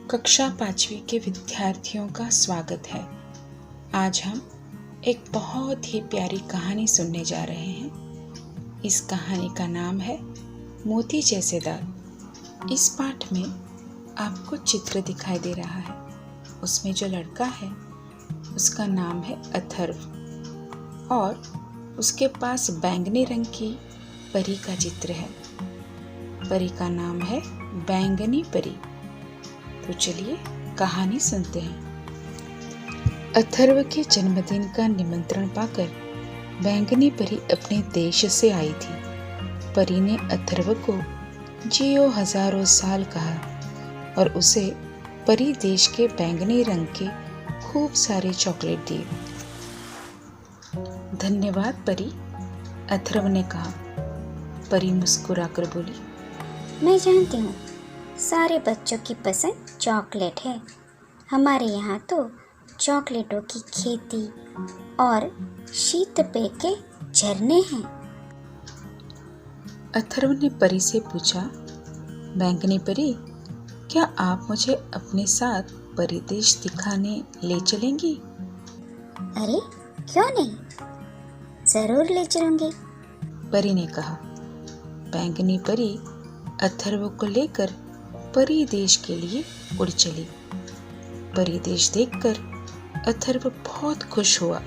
कक्षा 5वीं के विद्यार्थियों का स्वागत है। आज हम एक बहुत ही प्यारी कहानी सुनने जा रहे हैं। इस कहानी का नाम है मोती जैसे दांत। इस पाठ में आपको चित्र दिखाई दे रहा है। उसमें जो लड़का है उसका नाम है अथर्व और उसके पास बैंगनी रंग की परी का चित्र है। परी का नाम है बैंगनी परी। तो चलिए कहानी सुनते हैं। अथर्व के जन्मदिन का निमंत्रण पाकर बैंगनी परी अपने देश से आई थी। परी ने अथर्व को जियो हजारों साल कहा और उसे परी देश के बैंगनी रंग के खूब सारे चॉकलेट दिए। धन्यवाद परी, अथर्व ने कहा। परी मुस्कुराकर बोली, मैं जानती हूँ सारे बच्चों की पसंद चॉकलेट है। हमारे यहाँ तो चॉकलेटों की खेती और शीतपेय के झरने हैं। अथर्व ने परी से पूछा, बैंगनी परी, क्या आप मुझे अपने साथ परिदेश दिखाने ले चलेंगी? अरे क्यों नहीं, जरूर ले चलूंगी, परी ने कहा। बैंगनी परी अथर्व को लेकर परी देश के लिए उड़ चली। परी देश देखकर अथर्व बहुत खुश हुआ।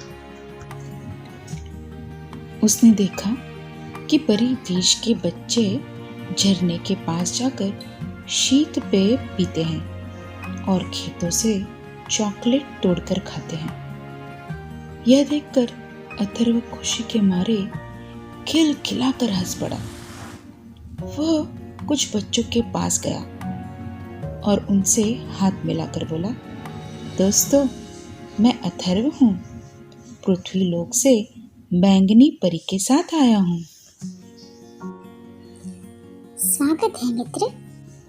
उसने देखा कि परी देश के बच्चे झरने के पास जाकर शीत पेय पीते हैं और खेतों से चॉकलेट तोड़कर खाते हैं। यह देखकर अथर्व खुशी के मारे खिलखिलाकर हंस पड़ा। वह कुछ बच्चों के पास गया और उनसे हाथ मिलाकर बोला, दोस्तों, मैं अथर्व हूँ। पृथ्वी लोक से बैंगनी परी के साथ आया हूँ। स्वागत है मित्र,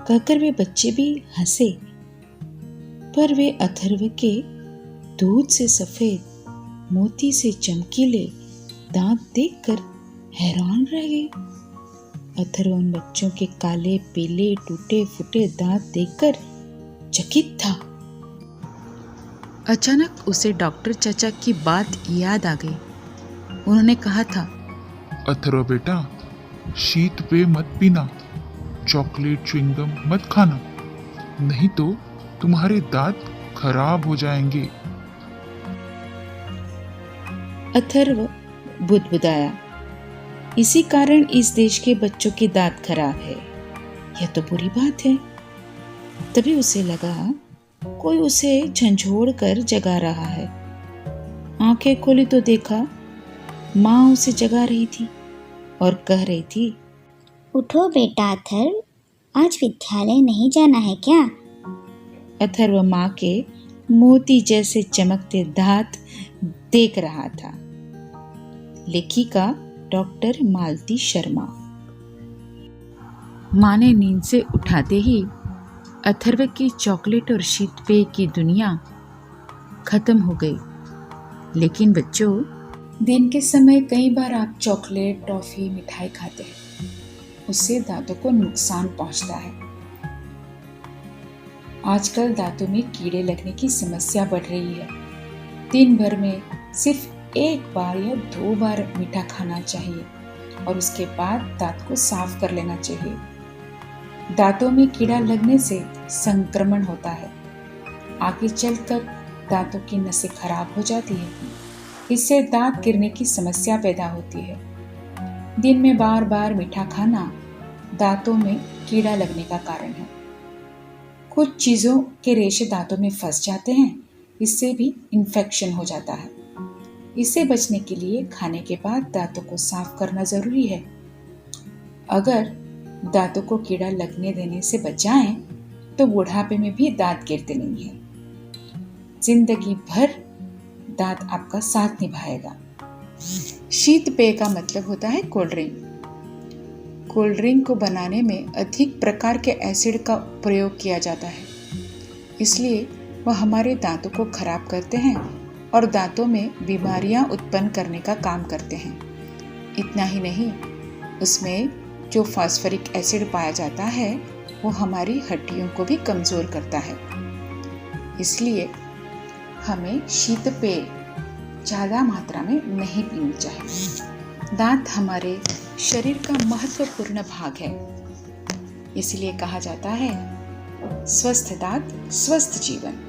कहकर वे बच्चे भी हंसे, पर वे अथर्व के दूध से सफेद, मोती से चमकीले दांत देखकर हैरान रह गए। अथर्व उन बच्चों के काले पीले टूटे फूटे दांत देखकर चकित था। अचानक उसे डॉक्टर चाचा की बात याद आ गई। उन्होंने कहा था, अथर्व बेटा, शीत पेय मत पीना, चॉकलेट च्युइंगम मत खाना, नहीं तो तुम्हारे दांत खराब हो जाएंगे। अथर्व बुदबुदाया, इसी कारण इस देश के बच्चों के दांत खराब है। यह तो बुरी बात है। तभी उसे लगा कोई उसे झंझोड़ कर जगा रहा है। आंखें खोली तो देखा माँ उसे जगा रही थी और कह रही थी, उठो बेटा अथर्व, आज विद्यालय नहीं जाना है क्या? अथर्व माँ के मोती जैसे चमकते दांत देख रहा था। लेखिका डॉक्टर मालती शर्मा। माँ ने नींद से उठाते ही अथर्व की चॉकलेट और शीतपेय की दुनिया खत्म हो गई। लेकिन बच्चों, दिन के समय कई बार आप चॉकलेट, टॉफी, मिठाई खाते हैं। उससे दांतों को नुकसान पहुंचता है। आजकल दांतों में कीड़े लगने की समस्या बढ़ रही है। दिन भर में सिर्फ एक बार या 2 बार मीठा खाना चाहिए और उसके बाद दांत को साफ कर लेना चाहिए। दांतों में कीड़ा लगने से संक्रमण होता है। आगे चलकर दांतों की नसें खराब हो जाती है। इससे दांत गिरने की समस्या पैदा होती है। दिन में बार बार मीठा खाना दांतों में कीड़ा लगने का कारण है। कुछ चीज़ों के रेशे दांतों में फंस जाते हैं, इससे भी इन्फेक्शन हो जाता है। इससे बचने के लिए खाने के बाद दांतों को साफ करना जरूरी है। अगर दांतों को कीड़ा लगने देने से बचाएं तो बुढ़ापे में भी दांत गिरते नहीं हैं। जिंदगी भर दांत आपका साथ निभाएगा। शीत पेय का मतलब होता है कोल्ड ड्रिंक। कोल्ड ड्रिंक को बनाने में अधिक प्रकार के एसिड का प्रयोग किया जाता है, इसलिए वह हमारे दांतों को खराब करते हैं और दांतों में बीमारियां उत्पन्न करने का काम करते हैं। इतना ही नहीं, उसमें जो फास्फोरिक एसिड पाया जाता है वो हमारी हड्डियों को भी कमज़ोर करता है। इसलिए हमें शीतपेय ज़्यादा मात्रा में नहीं पीनी चाहिए। दांत हमारे शरीर का महत्वपूर्ण भाग है, इसलिए कहा जाता है स्वस्थ दांत स्वस्थ जीवन।